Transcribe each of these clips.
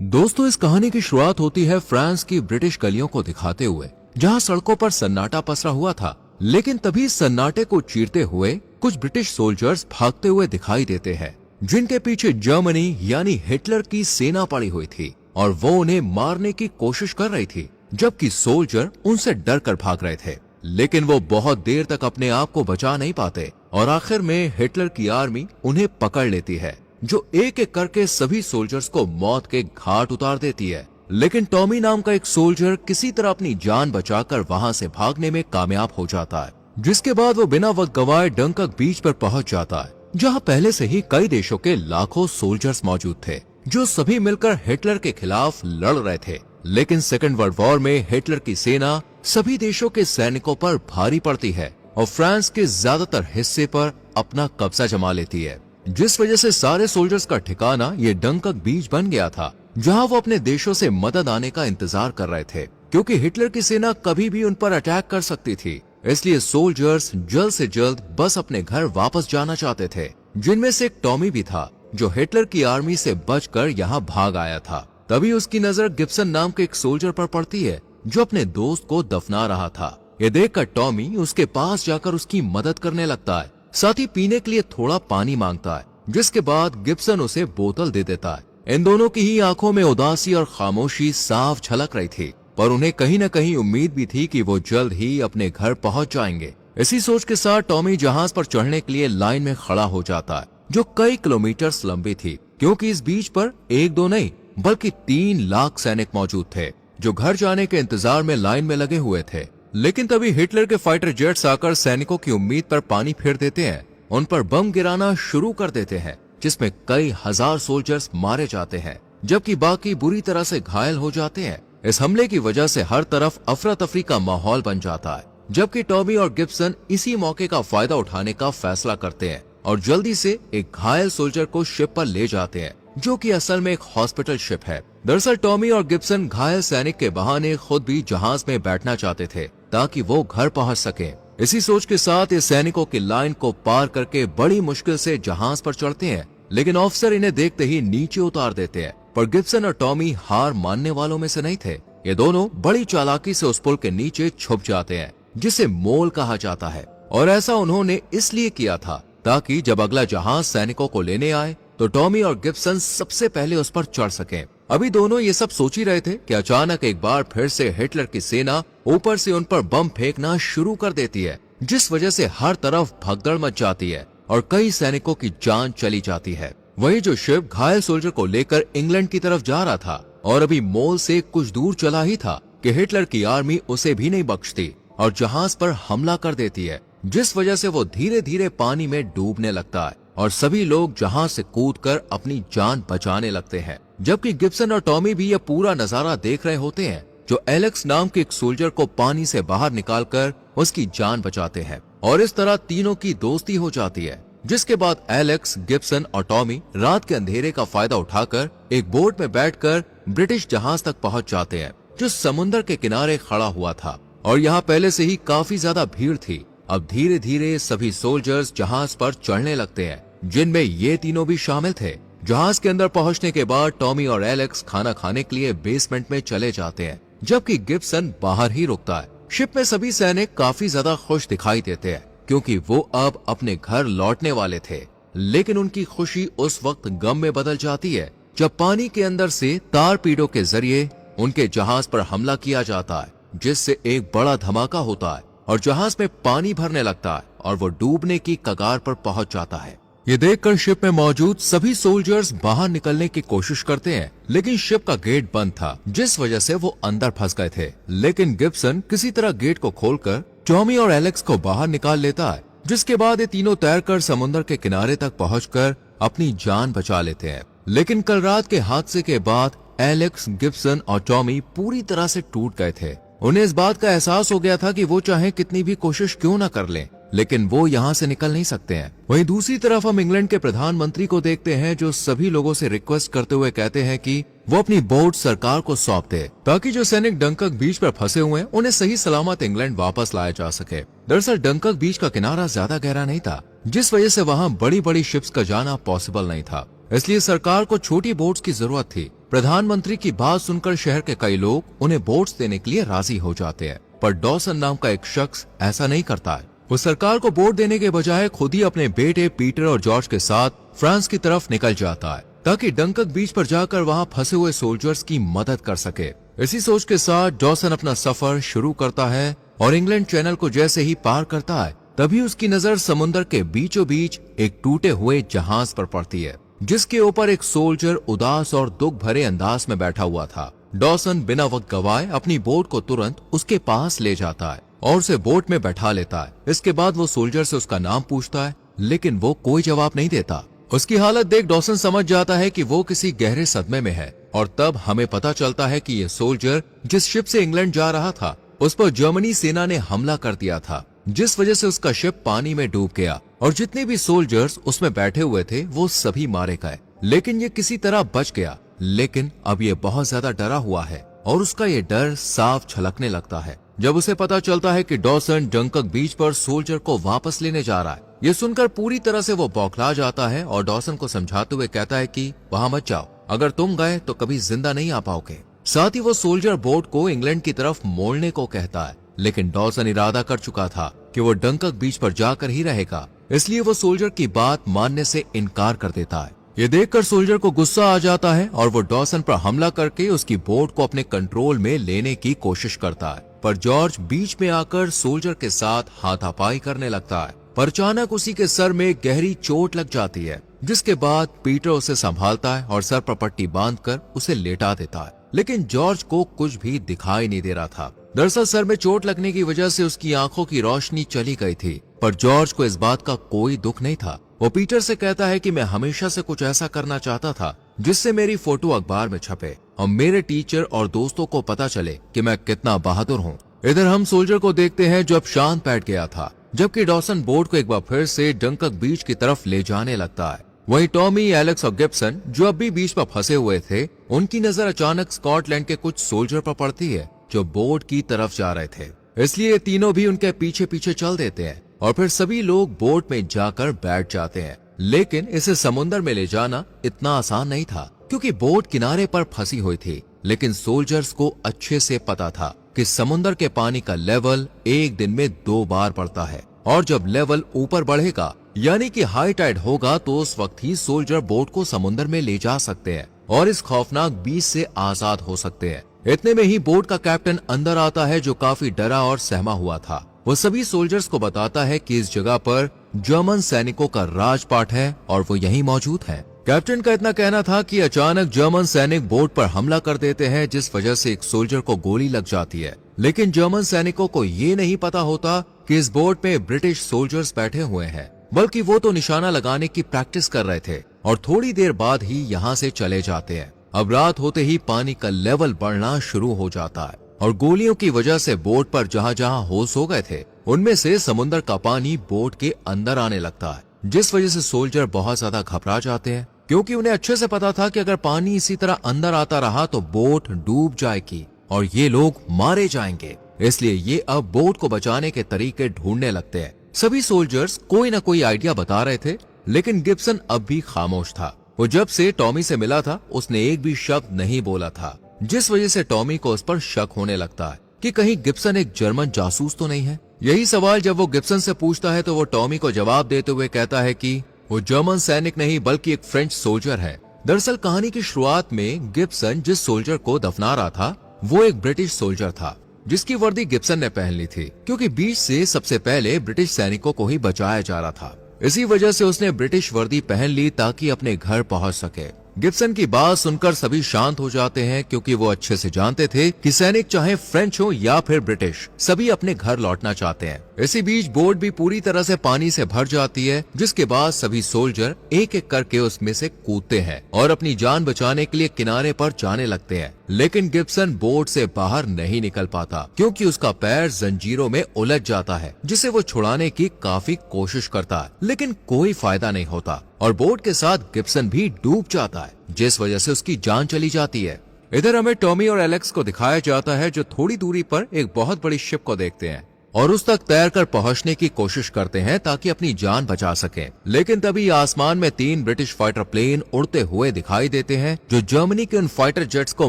दोस्तों, इस कहानी की शुरुआत होती है फ्रांस की ब्रिटिश गलियों को दिखाते हुए, जहां सड़कों पर सन्नाटा पसरा हुआ था। लेकिन तभी सन्नाटे को चीरते हुए कुछ ब्रिटिश सोल्जर्स भागते हुए दिखाई देते हैं, जिनके पीछे जर्मनी यानी हिटलर की सेना पड़ी हुई थी और वो उन्हें मारने की कोशिश कर रही थी, जबकि सोल्जर उनसे डर कर भाग रहे थे। लेकिन वो बहुत देर तक अपने आप को बचा नहीं पाते और आखिर में हिटलर की आर्मी उन्हें पकड़ लेती है, जो एक एक करके सभी सोल्जर्स को मौत के घाट उतार देती है। लेकिन टॉमी नाम का एक सोल्जर किसी तरह अपनी जान बचाकर वहां से भागने में कामयाब हो जाता है, जिसके बाद वो बिना वक्त गवाए डंकर्क बीच पर पहुंच जाता है, जहां पहले से ही कई देशों के लाखों सोल्जर्स मौजूद थे, जो सभी मिलकर हिटलर के खिलाफ लड़ रहे थे। लेकिन सेकेंड वर्ल्ड वॉर में हिटलर की सेना सभी देशों के सैनिकों पर भारी पड़ती है और फ्रांस के ज्यादातर हिस्से पर अपना कब्जा जमा लेती है, जिस वजह से सारे सोल्जर्स का ठिकाना ये डंकर्क बीच बन गया था, जहां वो अपने देशों से मदद आने का इंतजार कर रहे थे, क्योंकि हिटलर की सेना कभी भी उन पर अटैक कर सकती थी। इसलिए सोल्जर्स जल्द से जल्द बस अपने घर वापस जाना चाहते थे, जिनमें से एक टॉमी भी था, जो हिटलर की आर्मी से बचकर यहाँ भाग आया था। तभी उसकी नजर गिब्सन नाम के एक सोल्जर पर पड़ती है, जो अपने दोस्त को दफना रहा था। ये देखकर टॉमी उसके पास जाकर उसकी मदद करने लगता है, साथ ही पीने के लिए थोड़ा पानी मांगता है, जिसके बाद गिब्सन उसे बोतल दे देता है। इन दोनों की ही आंखों में उदासी और खामोशी साफ झलक रही थी, पर उन्हें कहीं न कहीं उम्मीद भी थी कि वो जल्द ही अपने घर पहुंच जाएंगे। इसी सोच के साथ टॉमी जहाज पर चढ़ने के लिए लाइन में खड़ा हो जाता है, जो कई किलोमीटर लंबी थी, क्योंकि इस बीच पर एक दो नहीं बल्कि 3 लाख सैनिक मौजूद थे, जो घर जाने के इंतजार में लाइन में लगे हुए थे। लेकिन तभी हिटलर के फाइटर जेट्स आकर सैनिकों की उम्मीद पर पानी फेर देते हैं, उन पर बम गिराना शुरू कर देते हैं, जिसमें कई हजार सोल्जर्स मारे जाते हैं, जबकि बाकी बुरी तरह से घायल हो जाते हैं। इस हमले की वजह से हर तरफ अफरा तफरी का माहौल बन जाता है, जबकि टॉमी और गिब्सन इसी मौके का फायदा उठाने का फैसला करते हैं और जल्दी से एक घायल सोल्जर को शिप पर ले जाते हैं, जो कि असल में एक हॉस्पिटल शिप है। दरअसल टॉमी और गिब्सन घायल सैनिक के बहाने खुद भी जहाज में बैठना चाहते थे, ताकि वो घर पहुंच सके। इसी सोच के साथ ये सैनिकों की लाइन को पार करके बड़ी मुश्किल से जहाज पर चढ़ते हैं, लेकिन ऑफिसर इन्हें देखते ही नीचे उतार देते हैं। पर गिब्सन और टॉमी हार मानने वालों में से नहीं थे। ये दोनों बड़ी चालाकी से उस पुल के नीचे छुप जाते हैं, जिसे मोल कहा जाता है, और ऐसा उन्होंने इसलिए किया था ताकि जब अगला जहाज सैनिकों को लेने आए तो टॉमी और गिब्सन सबसे पहले उस पर चढ़ सकें। अभी दोनों ये सब सोच ही रहे थे कि अचानक एक बार फिर से हिटलर की सेना ऊपर से उन पर बम फेंकना शुरू कर देती है, जिस वजह से हर तरफ भगदड़ मच जाती है और कई सैनिकों की जान चली जाती है। वही जो शिप घायल सोल्जर को लेकर इंग्लैंड की तरफ जा रहा था और अभी मोल से कुछ दूर चला ही था कि हिटलर की आर्मी उसे भी नहीं बख्शती और जहाज पर हमला कर देती है, जिस वजह से वो धीरे धीरे पानी में डूबने लगता है और सभी लोग जहाज से कूदकर अपनी जान बचाने लगते हैं। जबकि गिब्सन और टॉमी भी यह पूरा नजारा देख रहे होते हैं, जो एलेक्स नाम के एक सोल्जर को पानी से बाहर निकालकर उसकी जान बचाते हैं, और इस तरह तीनों की दोस्ती हो जाती है। जिसके बाद एलेक्स, गिब्सन और टॉमी रात के अंधेरे का फायदा उठाकर एक बोट में बैठकर ब्रिटिश जहाज तक पहुंच जाते हैं, जो समुद्र के किनारे खड़ा हुआ था, और यहाँ पहले से ही काफी ज्यादा भीड़ थी। अब धीरे धीरे सभी सोल्जर्स जहाज पर चढ़ने लगते हैं, जिनमें ये तीनों भी शामिल थे। जहाज के अंदर पहुंचने के बाद टॉमी और एलेक्स खाना खाने के लिए बेसमेंट में चले जाते हैं, जबकि गिब्सन बाहर ही रुकता है। शिप में सभी सैनिक काफी ज्यादा खुश दिखाई देते हैं, क्योंकि वो अब अपने घर लौटने वाले थे। लेकिन उनकी खुशी उस वक्त गम में बदल जाती है जब पानी के अंदर से तारपीडों के जरिए उनके जहाज पर हमला किया जाता है, जिससे एक बड़ा धमाका होता है और जहाज में पानी भरने लगता है और वो डूबने की कगार पर पहुंच जाता है। ये देखकर शिप में मौजूद सभी सोल्जर्स बाहर निकलने की कोशिश करते हैं, लेकिन शिप का गेट बंद था, जिस वजह से वो अंदर फंस गए थे। लेकिन गिब्सन किसी तरह गेट को खोलकर टॉमी और एलेक्स को बाहर निकाल लेता है, जिसके बाद ये तीनों तैरकर समुद्र के किनारे तक पहुंचकर अपनी जान बचा लेते हैं। लेकिन कल रात के हादसे के बाद एलेक्स, गिब्सन और टॉमी पूरी तरह से टूट गए थे। उन्हें इस बात का एहसास हो गया था कि वो चाहे कितनी भी कोशिश क्यों न कर लें, लेकिन वो यहाँ से निकल नहीं सकते हैं। वहीं दूसरी तरफ हम इंग्लैंड के प्रधानमंत्री को देखते हैं, जो सभी लोगों से रिक्वेस्ट करते हुए कहते हैं कि वो अपनी बोट सरकार को सौंप दे, ताकि जो सैनिक डंकर्क बीच पर फंसे हुए हैं उन्हें सही सलामत इंग्लैंड वापस लाया जा सके। दरअसल डंकर्क बीच का किनारा ज्यादा गहरा नहीं था, जिस वजह से वहाँ बड़ी बड़ी शिप्स का जाना पॉसिबल नहीं था। इसलिए सरकार को छोटी बोट्स की जरूरत थी, प्रधानमंत्री की बात सुनकर शहर के कई लोग उन्हें बोट्स देने के लिए राजी हो जाते हैं, पर डॉसन नाम का एक शख्स ऐसा नहीं करता है। वो सरकार को बोट देने के बजाय खुद ही अपने बेटे पीटर और जॉर्ज के साथ फ्रांस की तरफ निकल जाता है, ताकि डंकर्क बीच पर जाकर वहाँ फंसे हुए सोल्जर्स की मदद कर सके। इसी सोच के साथ डॉसन अपना सफर शुरू करता है और इंग्लैंड चैनल को जैसे ही पार करता है, तभी उसकी नजर समुद्र के बीचों बीच एक टूटे हुए जहाज पर पड़ती है, जिसके ऊपर एक सोल्जर उदास और दुख भरे अंदाज में बैठा हुआ था। डॉसन बिना वक्त गवाए अपनी बोट को तुरंत उसके पास ले जाता है और उसे बोट में बैठा लेता है। इसके बाद वो सोल्जर से उसका नाम पूछता है, लेकिन वो कोई जवाब नहीं देता। उसकी हालत देख डॉसन समझ जाता है कि वो किसी गहरे सदमे में है, और तब हमें पता चलता है कि ये सोल्जर जिस शिप से इंग्लैंड जा रहा था, उस पर जर्मनी सेना ने हमला कर दिया था, जिस वजह से उसका शिप पानी में डूब गया और जितने भी सोल्जर्स उसमें बैठे हुए थे वो सभी मारे गए। लेकिन ये किसी तरह बच गया। लेकिन अब ये बहुत ज्यादा डरा हुआ है और उसका ये डर साफ छलकने लगता है जब उसे पता चलता है कि डॉसन डंकर्क बीच पर सोल्जर को वापस लेने जा रहा है। ये सुनकर पूरी तरह से वो बौखला जाता है और डॉसन को समझाते हुए कहता है कि वहाँ मत जाओ, अगर तुम गए तो कभी जिंदा नहीं आ पाओगे। साथ ही वो सोल्जर बोट को इंग्लैंड की तरफ मोड़ने को कहता है, लेकिन डॉसन इरादा कर चुका था कि वो डंकर्क बीच पर जाकर ही रहेगा, इसलिए वो सोल्जर की बात मानने से इनकार कर देता है। ये देखकर सोल्जर को गुस्सा आ जाता है और वो डॉसन पर हमला करके उसकी बोट को अपने कंट्रोल में लेने की कोशिश करता है, पर जॉर्ज बीच में आकर सोल्जर के साथ हाथापाई करने लगता है। पर अचानक उसी के सर में गहरी चोट लग जाती है, जिसके बाद पीटर उसे संभालता है और सर पर पट्टी बांधकर उसे लेटा देता है। लेकिन जॉर्ज को कुछ भी दिखाई नहीं दे रहा था। दरअसल सर में चोट लगने की वजह से उसकी आंखों की रोशनी चली गई थी, पर जॉर्ज को इस बात का कोई दुख नहीं था। वो पीटर से कहता है कि मैं हमेशा से कुछ ऐसा करना चाहता था जिससे मेरी फोटो अखबार में छपे और मेरे टीचर और दोस्तों को पता चले कि मैं कितना बहादुर हूँ। इधर हम सोल्जर को देखते हैं जो अब शांत बैठ गया था, जबकि डॉसन बोट को एक बार फिर से डंकर्क बीच की तरफ ले जाने लगता है। वहीं टॉमी, एलेक्स और गिब्सन जो अब भी बीच पर फंसे हुए थे, उनकी नजर अचानक स्कॉटलैंड के कुछ सोल्जर पर पड़ती है जो बोट की तरफ जा रहे थे, इसलिए ये तीनों भी उनके पीछे पीछे चल देते हैं और फिर सभी लोग बोट में जाकर बैठ जाते हैं। लेकिन इसे समुद्र में ले जाना इतना आसान नहीं था, क्योंकि बोट किनारे पर फंसी हुई थी। लेकिन सोल्जर्स को अच्छे से पता था कि समुद्र के पानी का लेवल एक दिन में 2 बार बढ़ता है, और जब लेवल ऊपर बढ़ेगा यानी कि हाई टाइड होगा, तो उस वक्त ही सोल्जर बोट को समुद्र में ले जा सकते हैं और इस खौफनाक बीच से आजाद हो सकते हैं। इतने में ही बोट का कैप्टन अंदर आता है, जो काफी डरा और सहमा हुआ था। वो सभी सोल्जर्स को बताता है कि इस जगह पर जर्मन सैनिकों का राजपाट है और वो यहीं मौजूद है। कैप्टन का इतना कहना था कि अचानक जर्मन सैनिक बोट पर हमला कर देते हैं, जिस वजह से एक सोल्जर को गोली लग जाती है। लेकिन जर्मन सैनिकों को ये नहीं पता होता कि इस बोट में ब्रिटिश सोल्जर्स बैठे हुए हैं, बल्कि वो तो निशाना लगाने की प्रैक्टिस कर रहे थे और थोड़ी देर बाद ही यहाँ से चले जाते हैं। अब रात होते ही पानी का लेवल बढ़ना शुरू हो जाता है और गोलियों की वजह से बोट पर जहाँ जहाँ होश हो गए थे, उनमें से समुद्र का पानी बोट के अंदर आने लगता है, जिस वजह से सोल्जर बहुत ज्यादा घबरा जाते हैं, क्योंकि उन्हें अच्छे से पता था कि अगर पानी इसी तरह अंदर आता रहा तो बोट डूब जाएगी और ये लोग मारे जाएंगे। इसलिए ये अब बोट को बचाने के तरीके ढूंढने लगते हैं। सभी सोल्जर्स कोई न कोई आइडिया बता रहे थे, लेकिन गिब्सन अब भी खामोश था। वो जब से टॉमी से मिला था उसने एक भी शब्द नहीं बोला था, जिस वजह से टॉमी को उस पर शक होने लगता है कि कहीं गिब्सन एक जर्मन जासूस तो नहीं है। यही सवाल जब वो गिब्सन से पूछता है तो वो टॉमी को जवाब देते हुए कहता है कि वो जर्मन सैनिक नहीं बल्कि एक फ्रेंच सोल्जर है। दरअसल कहानी की शुरुआत में गिब्सन जिस सोल्जर को दफना रहा था वो एक ब्रिटिश सोल्जर था, जिसकी वर्दी गिब्सन ने पहन ली थी, क्योंकि बीच से सबसे पहले ब्रिटिश सैनिकों को ही बचाया जा रहा था। इसी वजह से उसने ब्रिटिश वर्दी पहन ली ताकि अपने घर पहुंच सके। गिब्सन की बात सुनकर सभी शांत हो जाते हैं, क्योंकि वो अच्छे से जानते थे कि सैनिक चाहे फ्रेंच हो या फिर ब्रिटिश, सभी अपने घर लौटना चाहते हैं। इसी बीच बोट भी पूरी तरह से पानी से भर जाती है, जिसके बाद सभी सोल्जर एक एक करके उसमें से कूदते हैं और अपनी जान बचाने के लिए किनारे पर जाने लगते हैं। लेकिन गिब्सन बोट से बाहर नहीं निकल पाता, क्योंकि उसका पैर जंजीरों में उलझ जाता है, जिसे वो छुड़ाने की काफी कोशिश करता है, लेकिन कोई फायदा नहीं होता और बोट के साथ गिब्सन भी डूब जाता है, जिस वजह से उसकी जान चली जाती है। इधर हमें टॉमी और एलेक्स को दिखाया जाता है, जो थोड़ी दूरी पर एक बहुत बड़ी शिप को देखते हैं। और उस तक तैरकर पहुंचने की कोशिश करते हैं ताकि अपनी जान बचा सकें। लेकिन तभी आसमान में 3 ब्रिटिश फाइटर प्लेन उड़ते हुए दिखाई देते हैं, जो जर्मनी के उन फाइटर जेट्स को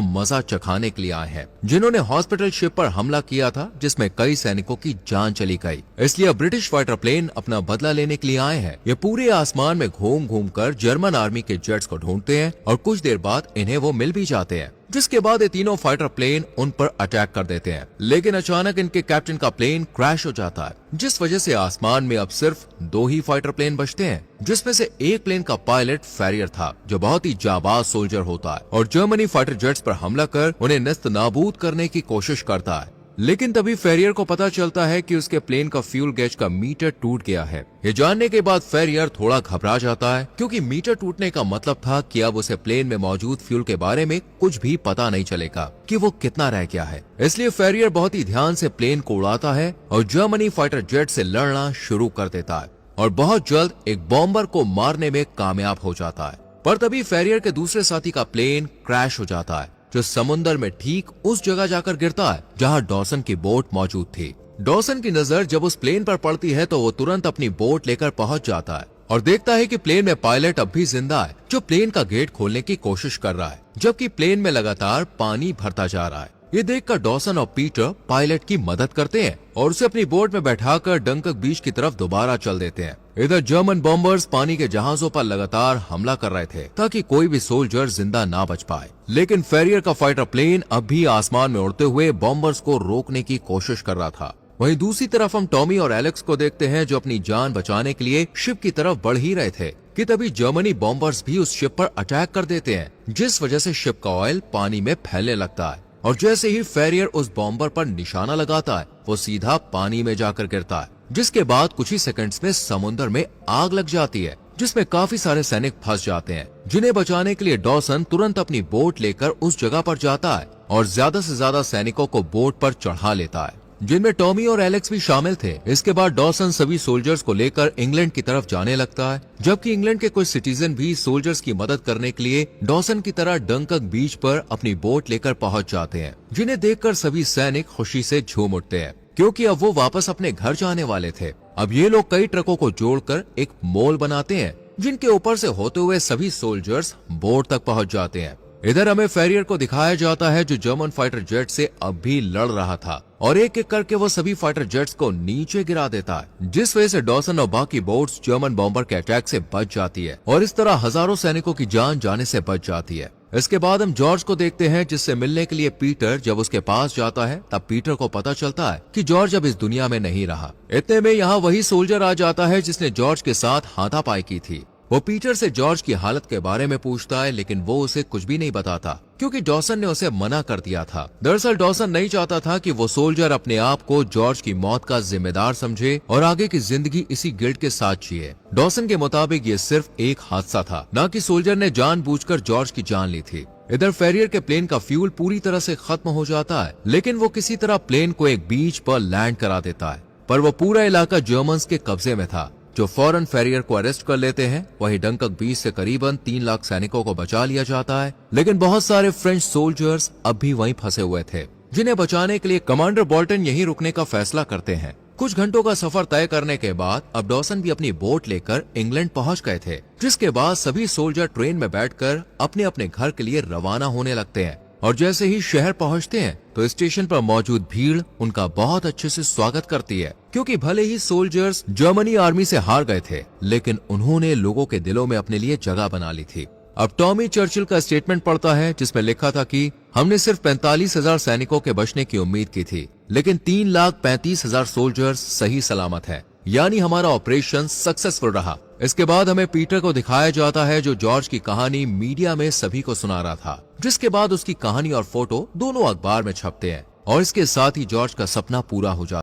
मजा चखाने के लिए आए हैं, जिन्होंने हॉस्पिटल शिप पर हमला किया था, जिसमें कई सैनिकों की जान चली गई। इसलिए ब्रिटिश फाइटर प्लेन अपना बदला लेने के लिए आए हैं। ये पूरे आसमान में घूम घूम कर जर्मन आर्मी के जेट्स को ढूंढते हैं और कुछ देर बाद इन्हें वो मिल भी जाते हैं, जिसके बाद ये तीनों फाइटर प्लेन उन पर अटैक कर देते हैं। लेकिन अचानक इनके कैप्टन का प्लेन क्रैश हो जाता है, जिस वजह से आसमान में अब सिर्फ 2 ही फाइटर प्लेन बचते हैं, जिसमें से एक प्लेन का पायलट फेरियर था, जो बहुत ही जाबाज सोल्जर होता है और जर्मनी फाइटर जेट्स पर हमला कर उन्हें नेस्त नाबूद करने की कोशिश करता है। लेकिन तभी फेरियर को पता चलता है कि उसके प्लेन का फ्यूल गेज का मीटर टूट गया है। ये जानने के बाद फेरियर थोड़ा घबरा जाता है, क्योंकि मीटर टूटने का मतलब था कि अब उसे प्लेन में मौजूद फ्यूल के बारे में कुछ भी पता नहीं चलेगा कि वो कितना रह गया है। इसलिए फेरियर बहुत ही ध्यान से प्लेन को उड़ाता है और जर्मनी फाइटर जेट से लड़ना शुरू कर देता है और बहुत जल्द एक बॉम्बर को मारने में कामयाब हो जाता है। पर तभी फेरियर के दूसरे साथी का प्लेन क्रैश हो जाता है, जो समुद्र में ठीक उस जगह जाकर गिरता है जहां डॉसन की बोट मौजूद थी। डॉसन की नजर जब उस प्लेन पर पड़ती है तो वो तुरंत अपनी बोट लेकर पहुंच जाता है और देखता है कि प्लेन में पायलट अब भी जिंदा है, जो प्लेन का गेट खोलने की कोशिश कर रहा है, जबकि प्लेन में लगातार पानी भरता जा रहा है। ये देखकर डॉसन और पीटर पायलट की मदद करते हैं और उसे अपनी बोट में बैठाकर डंकर्क बीच की तरफ दोबारा चल देते हैं। इधर जर्मन बॉम्बर्स पानी के जहाजों पर लगातार हमला कर रहे थे ताकि कोई भी सोल्जर जिंदा ना बच पाए। लेकिन फेरियर का फाइटर प्लेन अब भी आसमान में उड़ते हुए बॉम्बर्स को रोकने की कोशिश कर रहा था। वहीं दूसरी तरफ हम टॉमी और एलेक्स को देखते हैं, जो अपनी जान बचाने के लिए शिप की तरफ बढ़ ही रहे थे कि तभी जर्मनी बॉम्बर्स भी उस शिप पर अटैक कर देते हैं, जिस वजह से शिप का ऑयल पानी में फैलने लगता है। और जैसे ही फेरियर उस बॉम्बर पर निशाना लगाता है, वो सीधा पानी में जाकर गिरता है, जिसके बाद कुछ ही सेकंड्स में समुद्र में आग लग जाती है, जिसमें काफी सारे सैनिक फंस जाते हैं, जिन्हें बचाने के लिए डॉसन तुरंत अपनी बोट लेकर उस जगह पर जाता है और ज्यादा से ज्यादा सैनिकों को बोट पर चढ़ा लेता है, जिनमें टॉमी और एलेक्स भी शामिल थे। इसके बाद डॉसन सभी सोल्जर्स को लेकर इंग्लैंड की तरफ जाने लगता है, जबकि इंग्लैंड के कुछ सिटीजन भी सोल्जर्स की मदद करने के लिए डॉसन की तरह डंकर्क बीच पर अपनी बोट लेकर पहुंच जाते हैं, जिन्हें देखकर सभी सैनिक खुशी से झूम उठते हैं, क्योंकि अब वो वापस अपने घर जाने वाले थे। अब ये लोग कई ट्रकों को जोड़कर एक मोल बनाते हैं, जिनके ऊपर से होते हुए सभी सोल्जर्स बोट तक पहुंच जाते हैं। इधर हमें फेरियर को दिखाया जाता है, जो जर्मन फाइटर जेट से अब भी लड़ रहा था और एक एक करके वो सभी फाइटर जेट्स को नीचे गिरा देता है, जिस वजह से डॉसन और बाकी बोट्स जर्मन बॉम्बर के अटैक से बच जाती है और इस तरह हजारों सैनिकों की जान जाने से बच जाती है। इसके बाद हम जॉर्ज को देखते हैं, जिससे मिलने के लिए पीटर जब उसके पास जाता है, तब पीटर को पता चलता है कि जॉर्ज अब इस दुनिया में नहीं रहा। इतने में यहाँ वही सोल्जर आ जाता है जिसने जॉर्ज के साथ हाथापाई की थी। वो पीटर से जॉर्ज की हालत के बारे में पूछता है, लेकिन वो उसे कुछ भी नहीं बताता, क्योंकि डॉसन ने उसे मना कर दिया था। दरअसल डॉसन नहीं चाहता था कि वो सोल्जर अपने आप को जॉर्ज की मौत का जिम्मेदार समझे और आगे की जिंदगी इसी गिल्ट के साथ जिए। डॉसन के मुताबिक ये सिर्फ एक हादसा था, न कि सोल्जर ने जानबूझकर जॉर्ज की जान ली थी। इधर फेरियर के प्लेन का फ्यूल पूरी तरह से खत्म हो जाता है, लेकिन वो किसी तरह प्लेन को एक बीच पर लैंड करा देता है, पर वो पूरा इलाका जर्मन्स के कब्जे में था, जो फौरन फेरियर को अरेस्ट कर लेते हैं। वहीं डंकर्क बीच से करीबन 3 लाख सैनिकों को बचा लिया जाता है, लेकिन बहुत सारे फ्रेंच सोल्जर्स अब भी वहीं फंसे हुए थे, जिन्हें बचाने के लिए कमांडर बोल्टन यहीं रुकने का फैसला करते हैं। कुछ घंटों का सफर तय करने के बाद अब डॉसन भी अपनी बोट लेकर इंग्लैंड पहुंच गए थे, जिसके बाद सभी सोल्जर ट्रेन में बैठकर अपने अपने घर के लिए रवाना होने लगते हैं। और जैसे ही शहर पहुंचते हैं तो स्टेशन पर मौजूद भीड़ उनका बहुत अच्छे से स्वागत करती है, क्योंकि भले ही सोल्जर्स जर्मनी आर्मी से हार गए थे, लेकिन उन्होंने लोगों के दिलों में अपने लिए जगह बना ली थी। अब टॉमी चर्चिल का स्टेटमेंट पढ़ता है, जिसमें लिखा था कि हमने सिर्फ 45,000 सैनिकों के बचने की उम्मीद की थी, लेकिन 3,35,000 सोल्जर्स सही सलामत है, यानी हमारा ऑपरेशन सक्सेसफुल रहा। इसके बाद हमें पीटर को दिखाया जाता है, जो जॉर्ज की कहानी मीडिया में सभी को सुना रहा था, जिसके बाद उसकी कहानी और फोटो दोनों अखबार में छपते हैं और इसके साथ ही जॉर्ज का सपना पूरा हो जाता है।